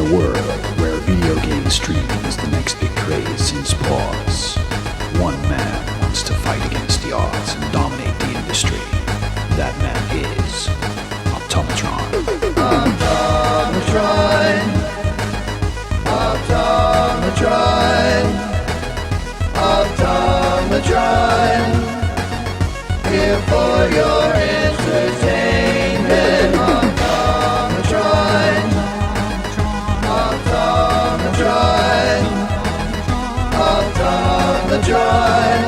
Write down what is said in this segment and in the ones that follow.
a world where video game streaming is the next big craze since pause, one man wants to fight against the odds and dominate the industry. That man is Optomitron. Optomitron. Optomitron. Optomitron. Here for your entertainment. Optomitron. Optomitron. Optomitron.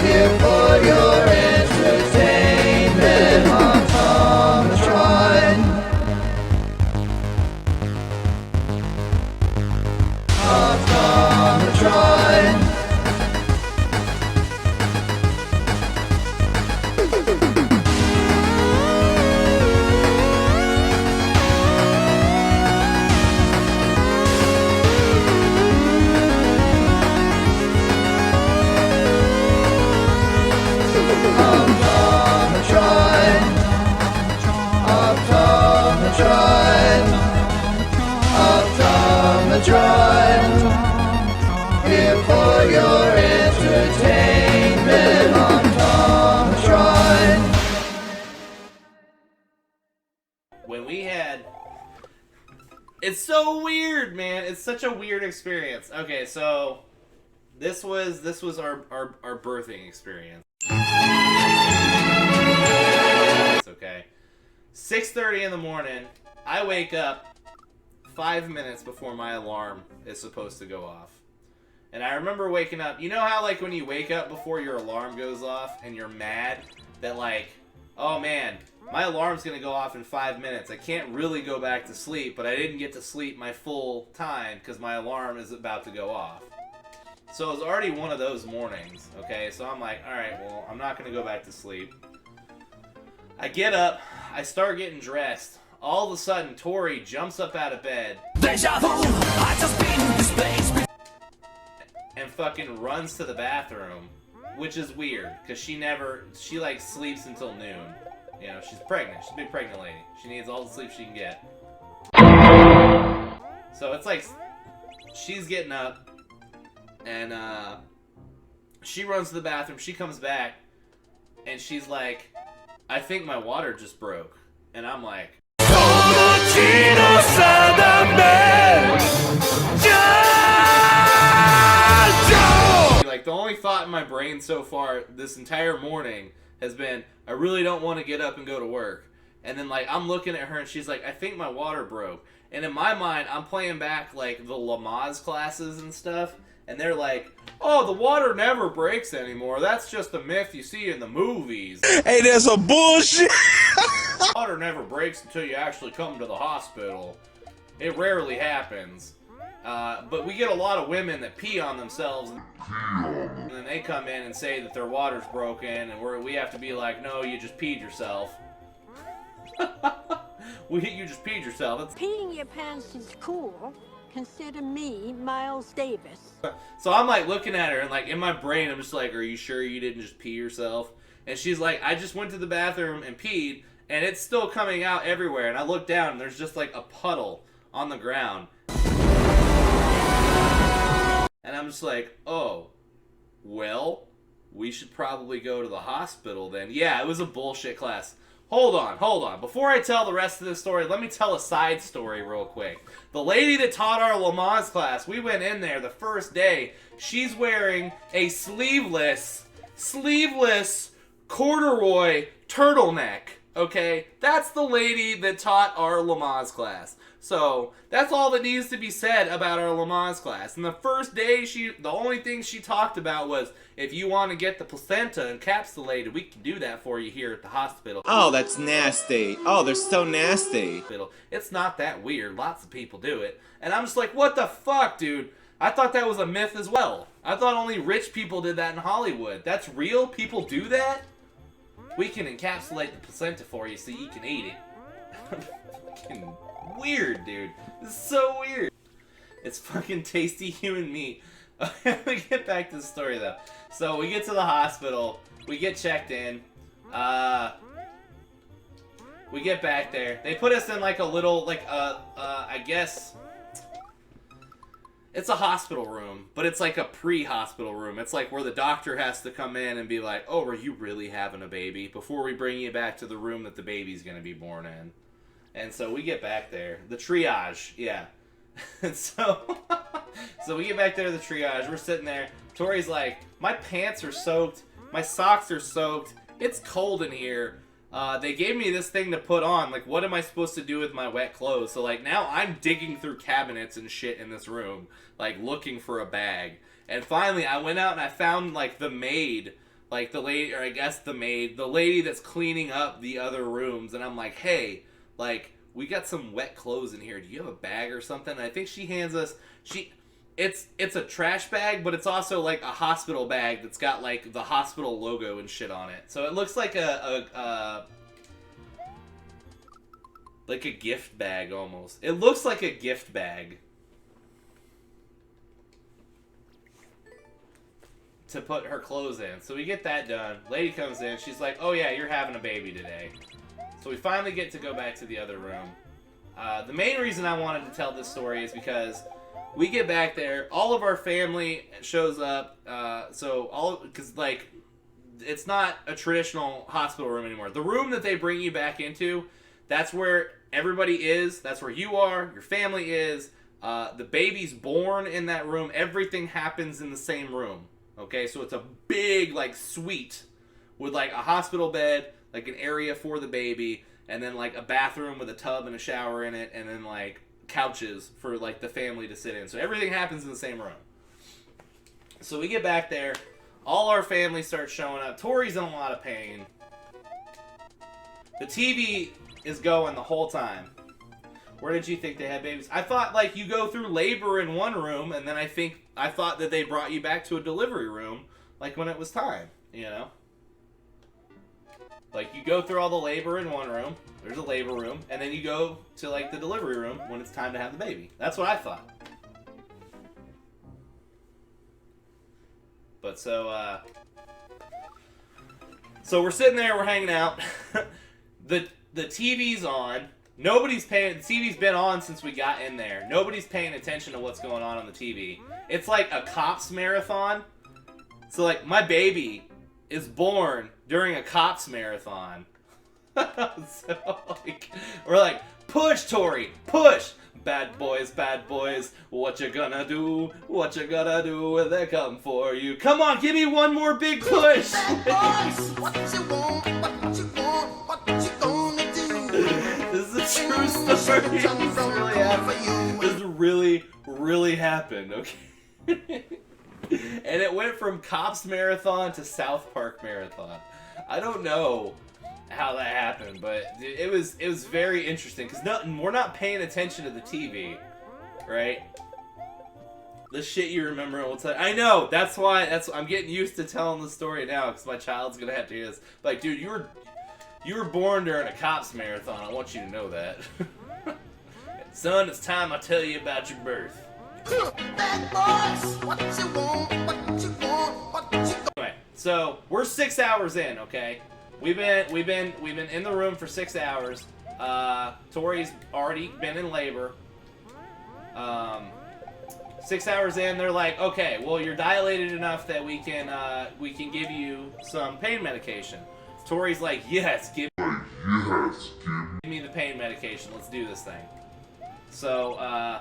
Here for your entertainment. Optomitron. Optomitron. Optomitron, here for your entertainment. Optomitron. When we had... It's so weird, man. It's such a weird experience. Okay, so... This was our birthing experience. It's okay. 6:30 in the morning, I wake up 5 minutes before my alarm is supposed to go off. And I remember waking up, you know how like when you wake up before your alarm goes off and you're mad that like, oh man, my alarm's gonna go off in 5 minutes. I can't really go back to sleep, but I didn't get to sleep my full time because my alarm is about to go off. So it was already one of those mornings, okay? So I'm like, alright, well, I'm not gonna go back to sleep. I get up, I start getting dressed. All of a sudden, Tori jumps up out of bed. Deja vu, I just been in this place. And fucking runs to the bathroom, which is weird, because she like sleeps until noon. You know, she's pregnant. She's a big pregnant lady. She needs all the sleep she can get. So it's like, she's getting up, and she runs to the bathroom. She comes back, and she's like, I think my water just broke. And I'm like, like, the only thought in my brain so far this entire morning has been, I really don't want to get up and go to work. And then, like, I'm looking at her and she's like, I think my water broke. And in my mind, I'm playing back, like, the Lamaze classes and stuff. And they're like, oh, the water never breaks anymore. That's just a myth you see in the movies. Hey, there's some bullshit. Water never breaks until you actually come to the hospital. It rarely happens. But we get a lot of women that pee on themselves. And then they come in and say that their water's broken. And we have to be like, no, you just peed yourself. You just peed yourself. That's... Peeing your pants is cool. Consider me Miles Davis. So I'm like looking at her and like in my brain I'm just like, are you sure you didn't just pee yourself? And she's like, I just went to the bathroom and peed and it's still coming out everywhere. And I look down and there's just like a puddle on the ground. And I'm just like, oh, well, we should probably go to the hospital then. Yeah, it was a bullshit class. Hold on. Before I tell the rest of this story, let me tell a side story real quick. The lady that taught our Lamaze class, we went in there the first day. She's wearing a sleeveless corduroy turtleneck, okay? That's the lady that taught our Lamaze class. So, that's all that needs to be said about our Lamaze class. And the first day, the only thing she talked about was, if you want to get the placenta encapsulated, we can do that for you here at the hospital. Oh, that's nasty. Oh, they're so nasty. It's not that weird. Lots of people do it. And I'm just like, what the fuck, dude? I thought that was a myth as well. I thought only rich people did that in Hollywood. That's real? People do that? We can encapsulate the placenta for you so you can eat it. Fucking weird, dude. This is so weird. It's fucking tasty human meat. Let me get back to the story, though. So, we get to the hospital. We get checked in. We get back there. They put us in like a little, like, I guess it's a hospital room, but it's like a pre-hospital room. It's like where the doctor has to come in and be like, oh, are you really having a baby? Before we bring you back to the room that the baby's going to be born in. And so we get back there. The triage, yeah. And so we get back there to the triage. We're sitting there. Tori's like, my pants are soaked. My socks are soaked. It's cold in here. They gave me this thing to put on. Like, what am I supposed to do with my wet clothes? So, like, now I'm digging through cabinets and shit in this room, like, looking for a bag. And finally, I went out and I found, like, the maid, like, the lady, or I guess the maid, the lady that's cleaning up the other rooms. And I'm like, hey, like, we got some wet clothes in here. Do you have a bag or something? And I think she hands us, it's a trash bag, but it's also like a hospital bag that's got like the hospital logo and shit on it. So it looks like a gift bag almost. It looks like a gift bag to put her clothes in. So we get that done. Lady comes in. She's like, oh yeah, you're having a baby today. So we finally get to go back to the other room. The main reason I wanted to tell this story is because we get back there, all of our family shows up, because, like, it's not a traditional hospital room anymore. The room that they bring you back into, that's where everybody is, that's where you are, your family is, the baby's born in that room, everything happens in the same room, okay? So it's a big, like, suite with, like, a hospital bed, like, an area for the baby, and then, like, a bathroom with a tub and a shower in it, and then, like, couches for like the family to sit in. So everything happens in the same room. So we get back there, all our family starts showing up. Tori's in a lot of pain. The TV is going the whole time. Where did you think they had babies? I thought like you go through labor in one room, and then I thought that they brought you back to a delivery room like when it was time, you know? Like, you go through all the labor in one room, there's a labor room, and then you go to, like, the delivery room when it's time to have the baby. That's what I thought. But so we're sitting there, we're hanging out. The TV's on. Nobody's paying, the TV's been on since we got in there. Nobody's paying attention to what's going on the TV. It's like a cops marathon. So, like, my baby is born during a cops marathon. So, like, we're like, push, Tori, push! Bad boys, what you gonna do? What you gonna do when they come for you? Come on, give me one more big push! Bad boys, what you want, what you want, what you gonna do? This is a true story. This really happened. This really happened, okay? And it went from Cops Marathon to South Park Marathon. I don't know how that happened, but it was very interesting because we're not paying attention to the TV, right? The shit you remember all the time. I know. That's why. I'm getting used to telling the story now because my child's gonna have to hear this. Like, dude, you were born during a Cops Marathon. I want you to know that. Son, it's time I tell you about your birth. Bad boys, what you want, what you want, what you Anyway, so we're 6 hours in, okay? We've been in the room for 6 hours. Tori's already been in labor. 6 hours in, they're like, okay, well, you're dilated enough that we can give you some pain medication. Tori's like, yes, give me the pain medication. Let's do this thing. So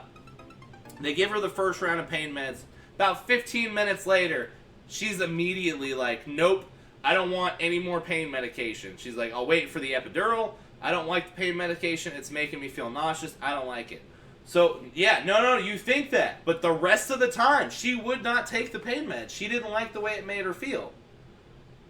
they give her the first round of pain meds. About 15 minutes later, she's immediately like, nope, I don't want any more pain medication. She's like, I'll wait for the epidural. I don't like the pain medication. It's making me feel nauseous. I don't like it. So, yeah, no, you think that. But the rest of the time, she would not take the pain med. She didn't like the way it made her feel.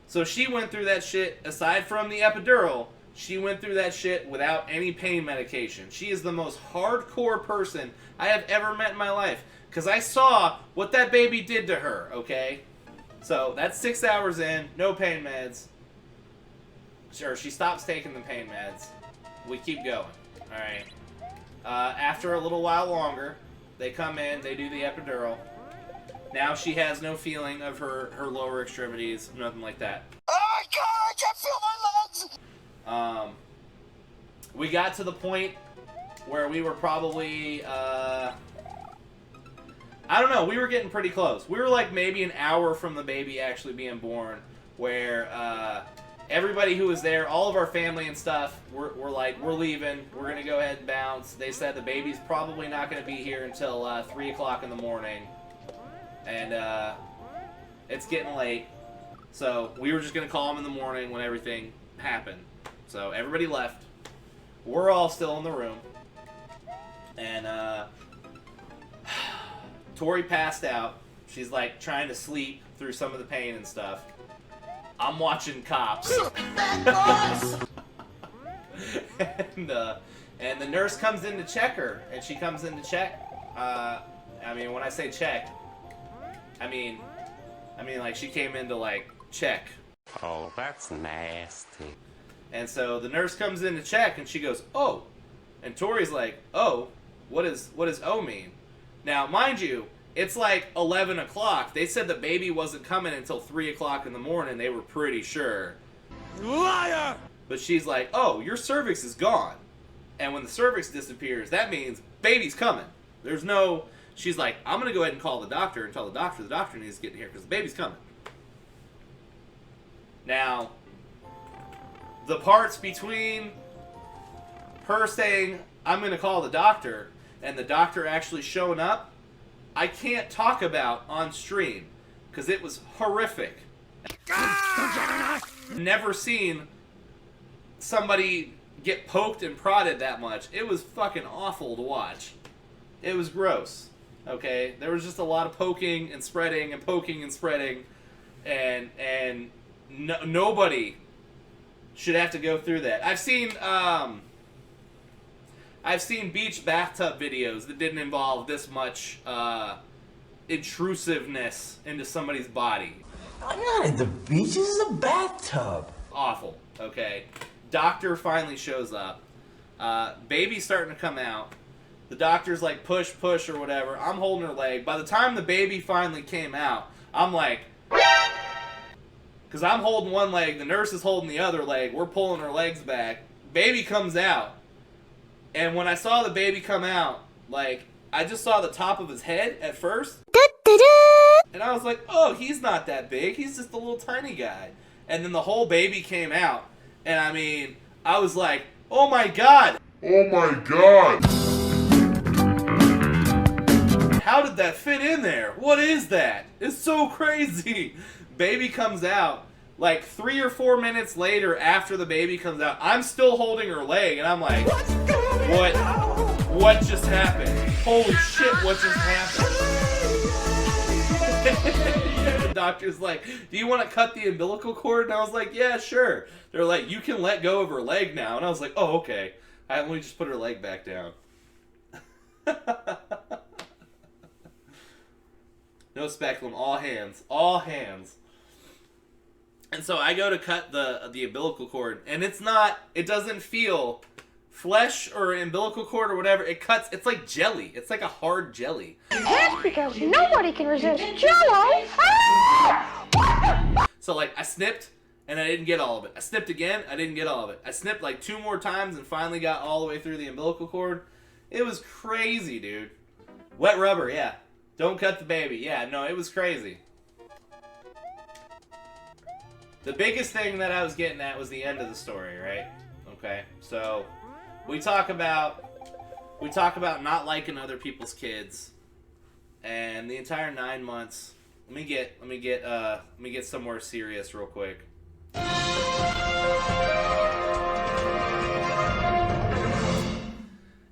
So she went through that shit, aside from the epidural, she went through that shit without any pain medication. She is the most hardcore person I have ever met in my life. Because I saw what that baby did to her, okay? So that's 6 hours in, no pain meds. Sure, she stops taking the pain meds. We keep going, alright? After a little while longer, they come in, they do the epidural. Now she has no feeling of her lower extremities, nothing like that. Oh my god, I can't feel my legs! We got to the point where we were probably, I don't know, we were getting pretty close. We were like maybe an hour from the baby actually being born, where everybody who was there, all of our family and stuff, were like, we're leaving, we're going to go ahead and bounce. They said the baby's probably not going to be here until 3 o'clock in the morning, and it's getting late. So we were just going to call them in the morning when everything happened. So everybody left. We're all still in the room. And Tori passed out. She's like trying to sleep through some of the pain and stuff. I'm watching Cops. and the nurse comes in to check her. And she comes in to check. I mean, when I say check, I mean like she came in to like check. Oh, that's nasty. And so the nurse comes in to check, and she goes, "Oh," and Tori's like, "Oh, what does "oh" mean?" Now, mind you, it's like 11 o'clock. They said the baby wasn't coming until 3 o'clock in the morning. They were pretty sure. Liar! But she's like, "Oh, your cervix is gone," and when the cervix disappears, that means baby's coming. There's no. She's like, "I'm gonna go ahead and call the doctor and tell the doctor needs to get in here because the baby's coming." Now, the parts between her saying, "I'm going to call the doctor," and the doctor actually showing up, I can't talk about on stream, because it was horrific. Never seen somebody get poked and prodded that much. It was fucking awful to watch. It was gross, okay? There was just a lot of poking and spreading, and nobody should have to go through that. I've seen beach bathtub videos that didn't involve this much intrusiveness into somebody's body. I'm not at the beach, this is a bathtub. Awful, okay? Doctor finally shows up. Baby's starting to come out. The doctor's like, push, or whatever. I'm holding her leg. By the time the baby finally came out, I'm like, because I'm holding one leg, the nurse is holding the other leg, we're pulling her legs back. Baby comes out. And when I saw the baby come out, like, I just saw the top of his head at first. And I was like, oh, he's not that big. He's just a little tiny guy. And then the whole baby came out. And I mean, I was like, oh my God. Oh my God! How did that fit in there? What is that? It's so crazy. Baby comes out. Like 3 or 4 minutes later, after the baby comes out, I'm still holding her leg, and I'm like, what just happened? Holy shit, what just happened? The doctor's like, do you want to cut the umbilical cord? And I was like, yeah, sure. They're like, you can let go of her leg now. And I was like, oh, okay. I only just put her leg back down. No speculum, all hands. All hands. And so I go to cut the umbilical cord, and it doesn't feel flesh or umbilical cord or whatever. It cuts, it's like jelly. It's like a hard jelly. That's because nobody can resist Jell-O. So like I snipped, and I didn't get all of it. I snipped again, I didn't get all of it. I snipped like 2 more times and finally got all the way through the umbilical cord. It was crazy, dude. Wet rubber, yeah. Don't cut the baby. Yeah, no, it was crazy. The biggest thing that I was getting at was the end of the story, right? Okay, so we talk about not liking other people's kids, and the entire 9 months. Let me get somewhere serious real quick.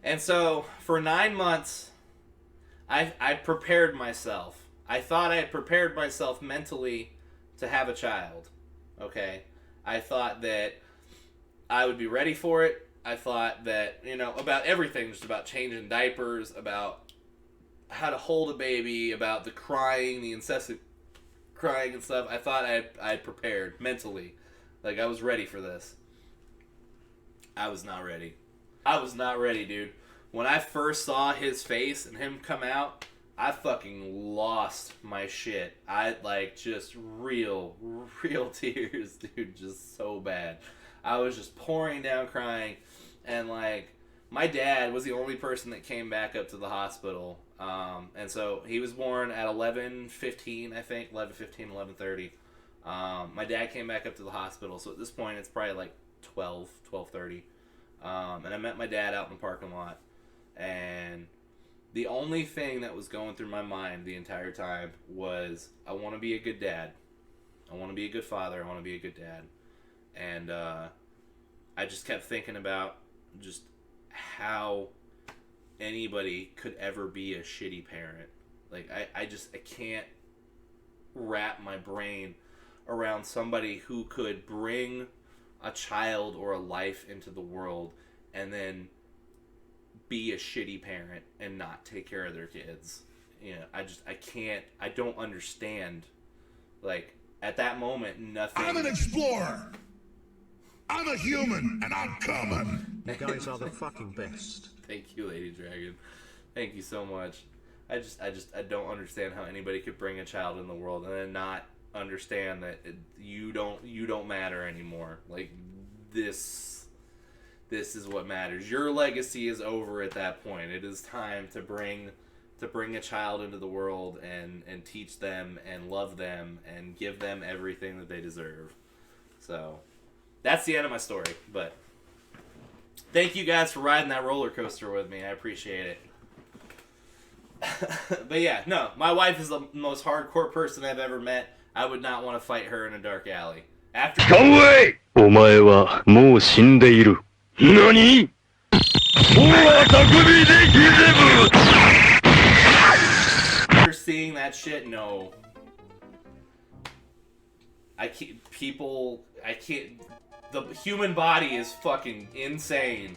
And so for 9 months, I prepared myself. I thought I had prepared myself mentally to have a child. Okay, I thought that I would be ready for it. I thought that, about everything, just about changing diapers, about how to hold a baby, about the crying, the incessant crying and stuff. I thought I'd prepared mentally. Like, I was ready for this. I was not ready. I was not ready, dude. When I first saw his face and him come out, I fucking lost my shit. I, just real tears, dude. Just so bad. I was just pouring down crying. And, like, my dad was the only person that came back up to the hospital. And so he was born at 11:15, I think, 11:15, 11:30. My dad came back up to the hospital. So at this point, it's probably like 12:30. And I met my dad out in the parking lot. And the only thing that was going through my mind the entire time was, I want to be a good dad. I want to be a good father. I want to be a good dad. And I just kept thinking about just how anybody could ever be a shitty parent. Like, I can't wrap my brain around somebody who could bring a child or a life into the world and then be a shitty parent and not take care of their kids. You know, I don't understand. Like, at that moment, nothing. I'm an explorer. I'm a human, and I'm coming. You guys are the fucking best. Thank you, Lady Dragon. Thank you so much. I don't understand how anybody could bring a child in the world and then not understand that you don't matter anymore. Like, this is what matters. Your legacy is over at that point. It is time to bring a child into the world and teach them and love them and give them everything that they deserve. So that's the end of my story. But thank you guys for riding that roller coaster with me. I appreciate it. But yeah, no, my wife is the most hardcore person I've ever met. I would not want to fight her in a dark alley. After お前はもう死んでいる。何？After seeing that shit, no. I can't. The human body is fucking insane.